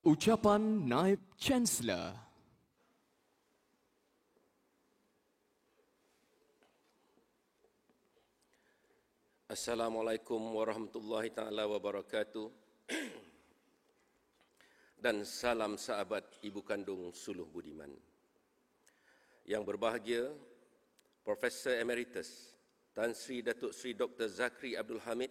Ucapan Naib Chancellor. Assalamualaikum warahmatullahi taala wabarakatuh. Dan salam sahabat ibu kandung suluh budiman. Yang berbahagia Profesor Emeritus Tan Sri Datuk Sri Dr. Zakri Abdul Hamid,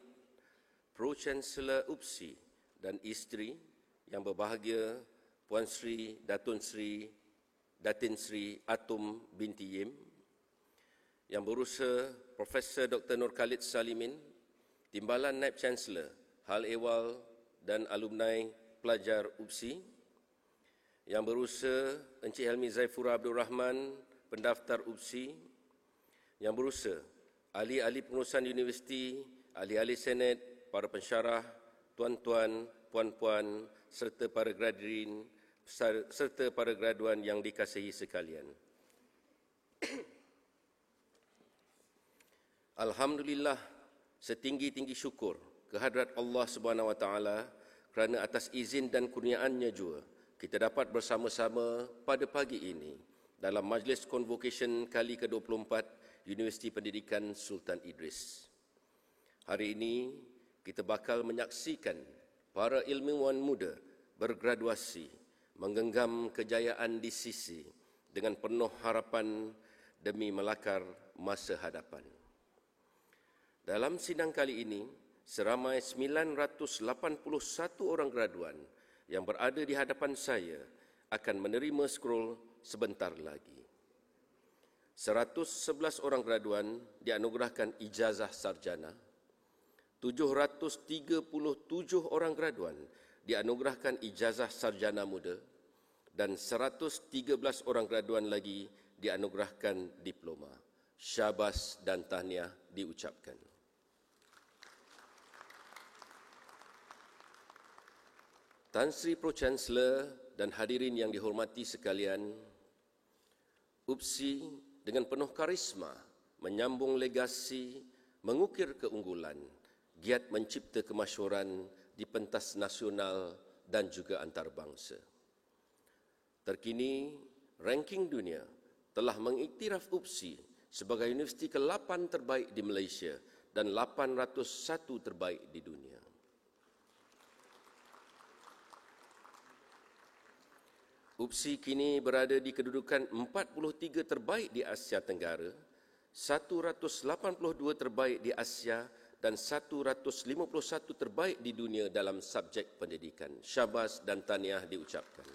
Pro Chancellor UPSI dan isteri, yang berbahagia Puan Sri Datin Sri Atum binti Yim, yang berusaha Profesor Dr. Nur Khalid Salimin, Timbalan Naib Chancellor, Hal Ehwal dan alumni pelajar UPSI, yang berusaha Encik Helmi Zaifura Abdul Rahman, pendaftar UPSI, yang berusaha ahli-ahli pengurusan universiti, ahli-ahli senat, para pensyarah, tuan-tuan, puan-puan, serta para graduan yang dikasihi sekalian. Alhamdulillah, setinggi-tinggi syukur kehadrat Allah Subhanahu Wa Taala kerana atas izin dan kurniaannya jua kita dapat bersama-sama pada pagi ini dalam Majlis Convocation kali ke-24 Universiti Pendidikan Sultan Idris. Hari ini kita bakal menyaksikan para ilmuwan muda bergraduasi, menggenggam kejayaan di sisi dengan penuh harapan demi melakar masa hadapan. Dalam sidang kali ini, seramai 981 orang graduan yang berada di hadapan saya akan menerima scroll sebentar lagi. 111 orang graduan dianugerahkan ijazah sarjana, 737 orang graduan dianugerahkan ijazah sarjana muda dan 113 orang graduan lagi dianugerahkan diploma. Syabas dan tahniah diucapkan. Tan Sri Pro Chancellor dan hadirin yang dihormati sekalian, UPSI dengan penuh karisma menyambung legasi, mengukir keunggulan, giat mencipta kemasyhuran di pentas nasional dan juga antarabangsa. Terkini, ranking dunia telah mengiktiraf UPSI sebagai universiti ke-8 terbaik di Malaysia dan 801 terbaik di dunia. UPSI kini berada di kedudukan 43 terbaik di Asia Tenggara, 182 terbaik di Asia dan 151 terbaik di dunia dalam subjek pendidikan. Syabas dan tahniah diucapkan.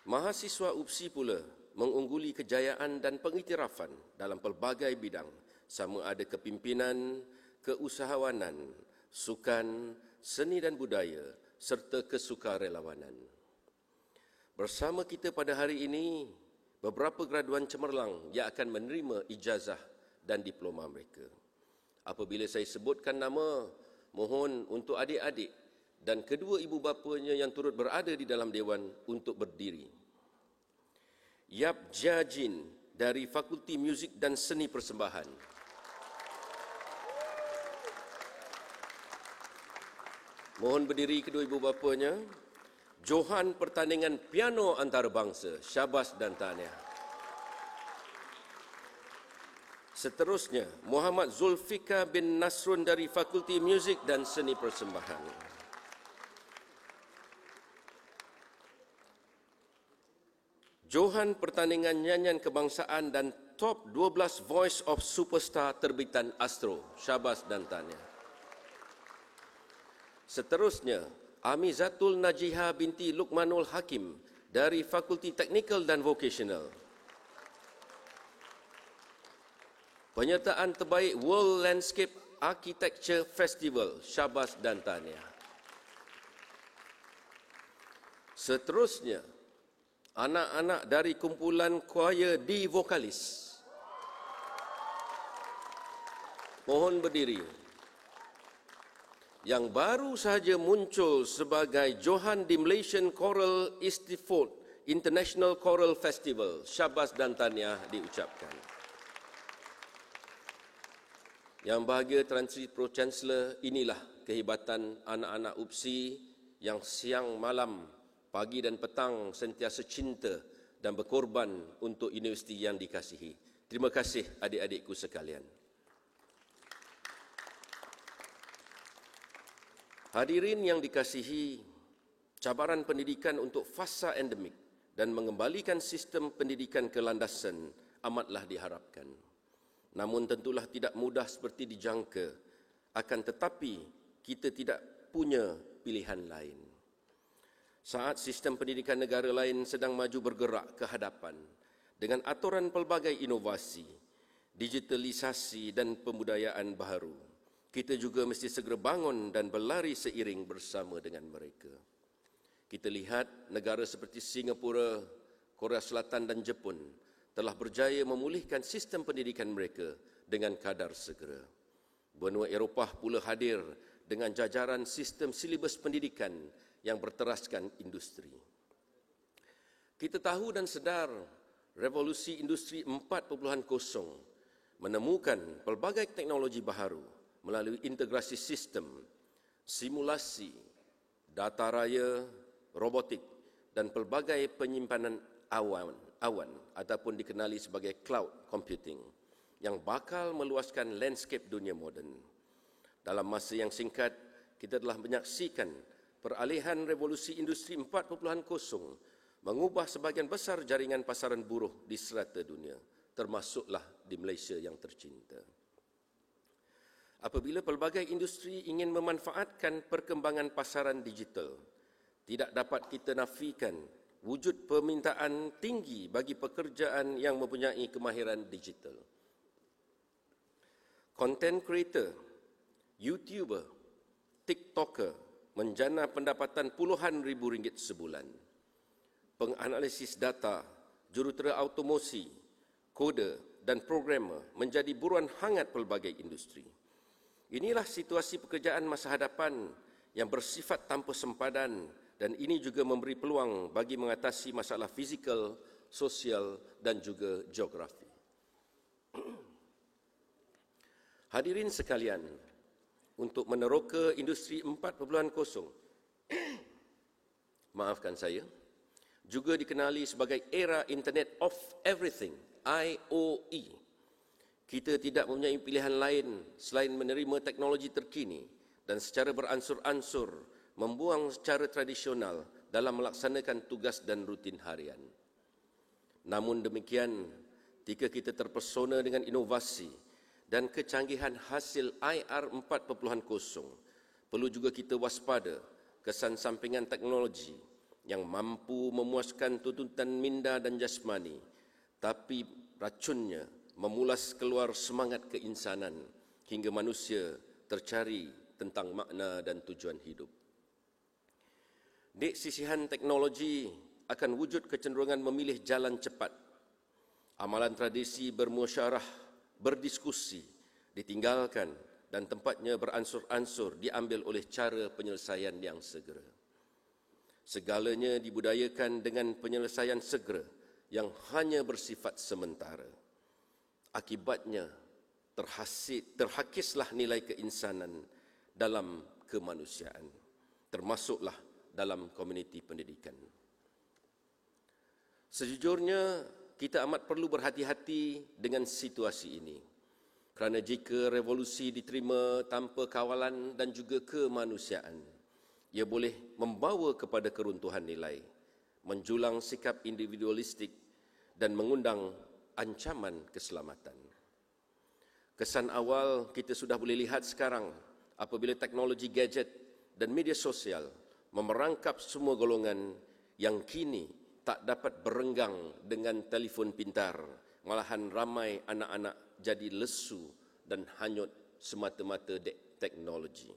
Mahasiswa UPSI pula mengungguli kejayaan dan pengiktirafan dalam pelbagai bidang, sama ada kepimpinan, keusahawanan, sukan, seni dan budaya, serta kesukarelawanan. Bersama kita pada hari ini, beberapa graduan cemerlang yang akan menerima ijazah dan diploma mereka. Apabila saya sebutkan nama, mohon untuk adik-adik dan kedua ibu bapanya yang turut berada di dalam dewan untuk berdiri. Yap Jia Jin dari Fakulti Muzik dan Seni Persembahan. Mohon berdiri kedua ibu bapanya. Johan pertandingan piano antarabangsa. Syabas dan tahniah. Seterusnya, Muhammad Zulfika bin Nasrun dari Fakulti Muzik dan Seni Persembahan. Johan pertandingan nyanyian kebangsaan dan top 12 Voice of Superstar terbitan Astro. Syabas dan tahniah. Seterusnya, Amizatul Najiha binti Luqmanul Hakim dari Fakulti Teknikal dan Vocational. Penyertaan terbaik World Landscape Architecture Festival. Syabas dan tahniah. Seterusnya, anak-anak dari kumpulan choir di vokalis. Mohon berdiri. Yang baru sahaja muncul sebagai Johan di Malaysian Choral Institute International Choral Festival. Syabas dan tahniah diucapkan. Yang bahagia Tan Sri Pro Chancellor, inilah kehebatan anak-anak UPSI yang siang malam, pagi dan petang sentiasa cinta dan berkorban untuk universiti yang dikasihi. Terima kasih adik-adikku sekalian. Hadirin yang dikasihi, cabaran pendidikan untuk fasa endemik dan mengembalikan sistem pendidikan ke landasan amatlah diharapkan. Namun tentulah tidak mudah seperti dijangka, akan tetapi kita tidak punya pilihan lain. Saat sistem pendidikan negara lain sedang maju bergerak ke hadapan dengan aturan pelbagai inovasi, digitalisasi dan pembudayaan baru, kita juga mesti segera bangun dan berlari seiring bersama dengan mereka. Kita lihat negara seperti Singapura, Korea Selatan dan Jepun telah berjaya memulihkan sistem pendidikan mereka dengan kadar segera. Benua Eropah pula hadir dengan jajaran sistem silibus pendidikan yang berteraskan industri. Kita tahu dan sedar revolusi industri 4.0 menemukan pelbagai teknologi baharu melalui integrasi sistem, simulasi, data raya, robotik dan pelbagai penyimpanan awan ataupun dikenali sebagai cloud computing yang bakal meluaskan landscape dunia moden. Dalam masa yang singkat, kita telah menyaksikan peralihan revolusi industri 4.0 mengubah sebahagian besar jaringan pasaran buruh di serata dunia, termasuklah di Malaysia yang tercinta. Apabila pelbagai industri ingin memanfaatkan perkembangan pasaran digital, tidak dapat kita nafikan wujud permintaan tinggi bagi pekerjaan yang mempunyai kemahiran digital. Content creator, YouTuber, TikToker menjana pendapatan puluhan ribu ringgit sebulan. Penganalisis data, jurutera automosi, koder dan programmer menjadi buruan hangat pelbagai industri. Inilah situasi pekerjaan masa hadapan yang bersifat tanpa sempadan dan ini juga memberi peluang bagi mengatasi masalah fizikal, sosial dan juga geografi. Hadirin sekalian, untuk meneroka industri 4.0, maafkan saya, juga dikenali sebagai era Internet of Everything, IOE. Kita tidak mempunyai pilihan lain selain menerima teknologi terkini dan secara beransur-ansur membuang secara tradisional dalam melaksanakan tugas dan rutin harian. Namun demikian, jika kita terpesona dengan inovasi dan kecanggihan hasil IR 4.0, perlu juga kita waspada kesan sampingan teknologi yang mampu memuaskan tuntutan minda dan jasmani, tapi racunnya memulas keluar semangat keinsanan hingga manusia tercari tentang makna dan tujuan hidup. Di sisihan teknologi akan wujud kecenderungan memilih jalan cepat. Amalan tradisi bermusyawarah, berdiskusi, ditinggalkan dan tempatnya beransur-ansur diambil oleh cara penyelesaian yang segera. Segalanya dibudayakan dengan penyelesaian segera yang hanya bersifat sementara. Akibatnya terhakislah nilai keinsanan dalam kemanusiaan, termasuklah dalam komuniti pendidikan. Sejujurnya, kita amat perlu berhati-hati dengan situasi ini. Kerana jika revolusi diterima tanpa kawalan dan juga kemanusiaan, ia boleh membawa kepada keruntuhan nilai, menjulang sikap individualistik dan mengundang ancaman keselamatan. Kesan awal kita sudah boleh lihat sekarang apabila teknologi gadget dan media sosial memerangkap semua golongan yang kini tak dapat berenggang dengan telefon pintar, malahan ramai anak-anak jadi lesu dan hanyut semata-mata teknologi.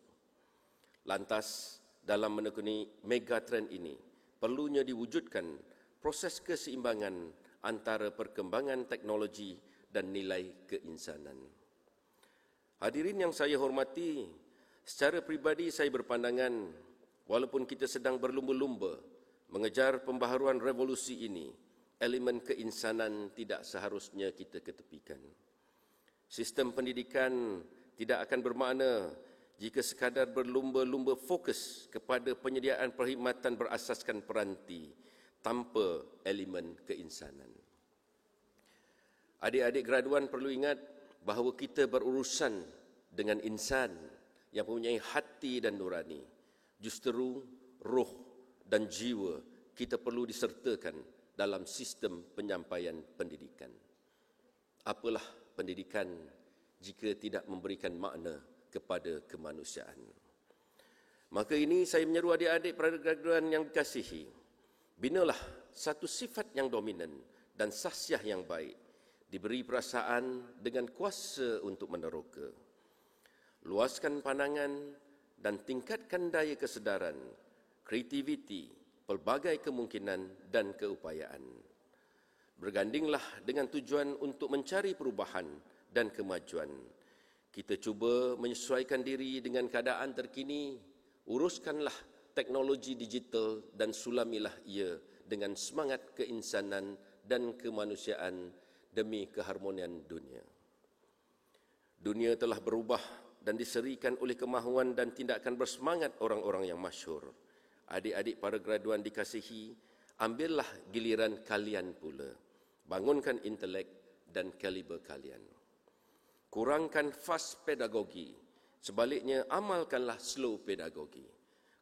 Lantas, dalam menekuni megatrend ini, perlunya diwujudkan proses keseimbangan antara perkembangan teknologi dan nilai keinsanan. Hadirin yang saya hormati, secara pribadi saya berpandangan walaupun kita sedang berlumba-lumba mengejar pembaharuan revolusi ini, elemen keinsanan tidak seharusnya kita ketepikan. Sistem pendidikan tidak akan bermakna jika sekadar berlumba-lumba fokus kepada penyediaan perkhidmatan berasaskan peranti tanpa elemen keinsanan. Adik-adik graduan perlu ingat bahawa kita berurusan dengan insan yang mempunyai hati dan nurani. Justeru, roh dan jiwa kita perlu disertakan dalam sistem penyampaian pendidikan. Apalah pendidikan jika tidak memberikan makna kepada kemanusiaan? Maka ini saya menyeru adik-adik para graduan yang dikasihi, binalah satu sifat yang dominan dan sahsiah yang baik, diberi perasaan dengan kuasa untuk meneroka. Luaskan pandangan dan tingkatkan daya kesedaran, kreativiti, pelbagai kemungkinan dan keupayaan. Bergandinglah dengan tujuan untuk mencari perubahan dan kemajuan. Kita cuba menyesuaikan diri dengan keadaan terkini, uruskanlah teknologi digital dan sulamilah ia dengan semangat keinsanan dan kemanusiaan demi keharmonian dunia. Dunia telah berubah dan diserikan oleh kemahuan dan tindakan bersemangat orang-orang yang masyhur. Adik-adik para graduan dikasihi, ambillah giliran kalian pula. Bangunkan intelek dan kaliber kalian. Kurangkan fast pedagogi, sebaliknya amalkanlah slow pedagogi.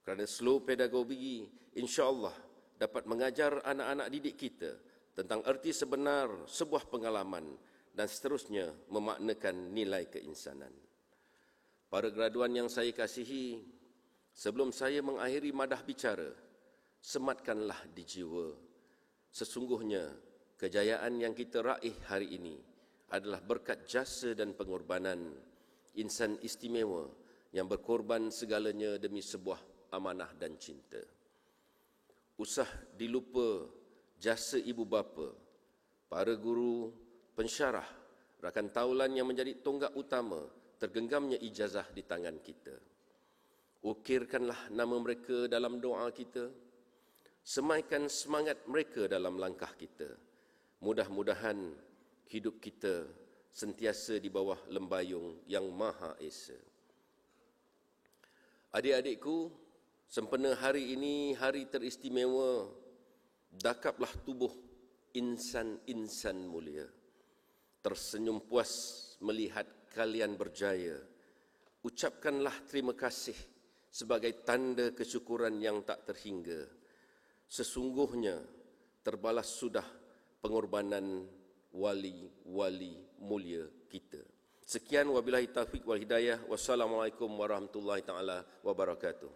Kerana slow pedagogi insya-Allah dapat mengajar anak-anak didik kita tentang erti sebenar sebuah pengalaman dan seterusnya memaknakan nilai keinsanan. Para graduan yang saya kasihi, sebelum saya mengakhiri madah bicara, sematkanlah di jiwa. Sesungguhnya kejayaan yang kita raih hari ini adalah berkat jasa dan pengorbanan insan istimewa yang berkorban segalanya demi sebuah amanah dan cinta. Usah dilupa jasa ibu bapa, para guru, pensyarah, rakan taulan yang menjadi tonggak utama tergenggamnya ijazah di tangan kita. Ukirkanlah nama mereka dalam doa kita, semaikan semangat mereka dalam langkah kita. Mudah-mudahan hidup kita sentiasa di bawah lembayung yang Maha Esa. Adik-adikku, sempena hari ini hari teristimewa, dakaplah tubuh insan-insan mulia. Tersenyum puas melihat kalian berjaya. Ucapkanlah terima kasih sebagai tanda kesyukuran yang tak terhingga. Sesungguhnya terbalas sudah pengorbanan wali-wali mulia kita. Sekian wabillahi taufiq wal hidayah. Wassalamualaikum warahmatullahi taala wabarakatuh.